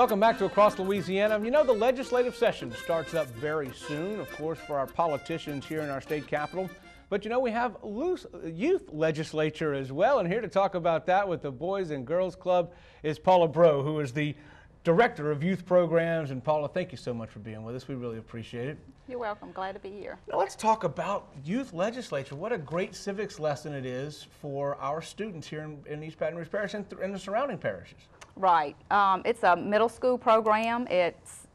Welcome back to Across Louisiana. You know, the legislative session starts up very soon, of course, for our politicians here in our state capitol. But you know, we have youth legislature as well, and here to talk about that with the Boys and Girls Club is Paula Bro, who is the Director of Youth Programs. And Paula, thank you so much for being with us. We really appreciate it. You're welcome. Glad to be here. Now let's talk about youth legislature. What a great civics lesson it is for our students here in East Baton Rouge Parish and the surrounding parishes. Right. It's a middle school program.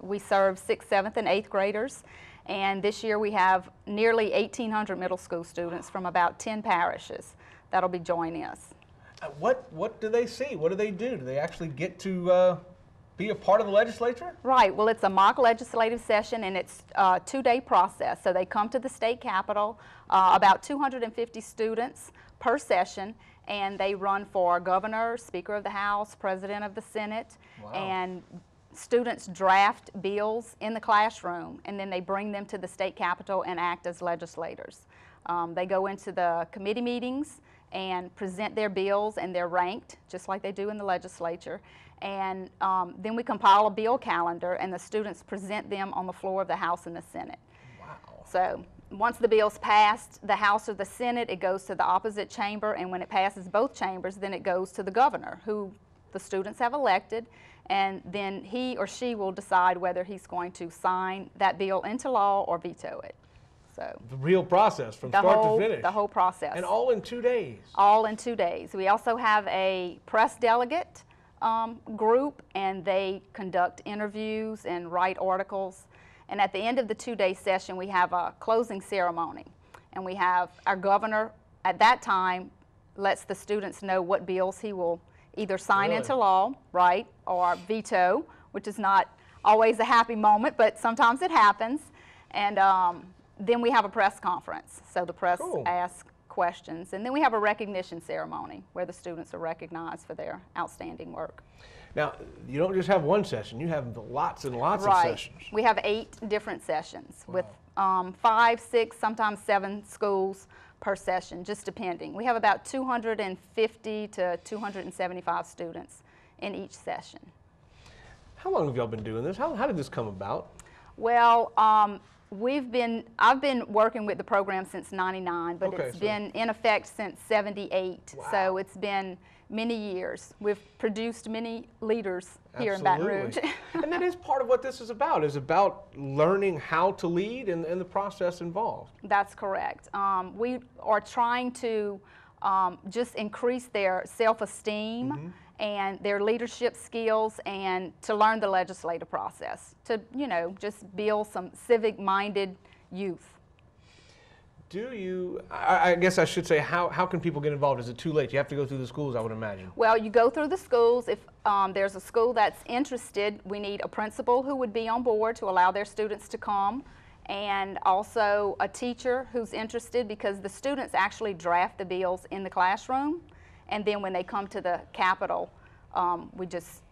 We serve 6th, 7th, and 8th graders. And this year we have nearly 1,800 middle school students from about 10 parishes that'll be joining us. What do they see? What do they do? Do they actually get to be a part of the legislature? Right. Well, it's a mock legislative session, and it's a 2-day process. So they come to the state capitol, about 250 students per session, and they run for governor, speaker of the House, president of the Senate. Wow. And students draft bills in the classroom, and then they bring them to the state capitol and act as legislators. They go into the committee meetings and present their bills, and they're ranked just like they do in the legislature. And then we compile a bill calendar, and the students present them on the floor of the House and the Senate. Wow. So once the bill's passed the House or the Senate, it goes to the opposite chamber, and when it passes both chambers, then it goes to the governor, who the students have elected, and then he or she will decide whether he's going to sign that bill into law or veto it. So the real process from start to finish. The whole process. And all in 2 days. All in 2 days. We also have a press delegate group, and they conduct interviews and write articles. And at the end of the 2-day session, we have a closing ceremony. And we have our governor at that time lets the students know what bills he will either sign into law, right, or veto, which is not always a happy moment, but sometimes it happens. And then we have a press conference. So the press asks questions. And then we have a recognition ceremony where the students are recognized for their outstanding work. Now, you don't just have one session, you have lots and lots of sessions. We have 8 different sessions with 5, 6, sometimes 7 schools per session, just depending. We have about 250 to 275 students in each session. How long have y'all been doing this? How did this come about? Well, I've been working with the program since '99, but it's been in effect since '78. Wow. So it's been many years. We've produced many leaders here in Baton Rouge. And that is part of what this is about learning how to lead and the process involved. That's correct. We are trying to just increase their self-esteem and their leadership skills, and to learn the legislative process, to, you know, just build some civic-minded youth. Do you, I guess I should say, how can people get involved? Is it too late? You have to go through the schools, I would imagine. Well, you go through the schools. If there's a school that's interested, we need a principal who would be on board to allow their students to come, and also a teacher who's interested, because the students actually draft the bills in the classroom, and then when they come to the Capitol, we just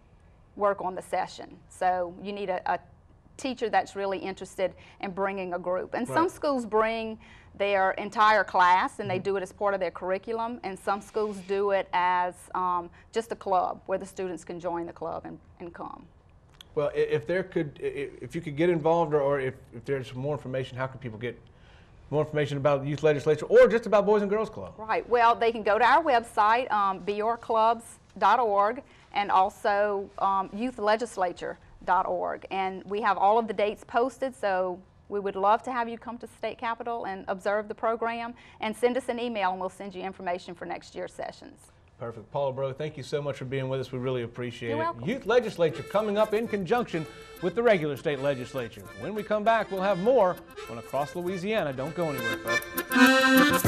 work on the session. So you need a teacher that's really interested in bringing a group. And some schools bring their entire class, and they do it as part of their curriculum, and some schools do it as just a club where the students can join the club and come. Well, if you could get involved, or if there's more information, how can people get more information about the youth legislature or just about Boys and Girls Club? Right. Well, they can go to our website, brclubs.org, and also youthlegislature.org. And we have all of the dates posted, so we would love to have you come to the state capitol and observe the program, and send us an email, and we'll send you information for next year's sessions. Perfect. Paula Bro, thank you so much for being with us. We really appreciate You're it. welcome. Youth legislature coming up in conjunction with the regular state legislature. When we come back, we'll have more on Across Louisiana. Don't go anywhere, folks.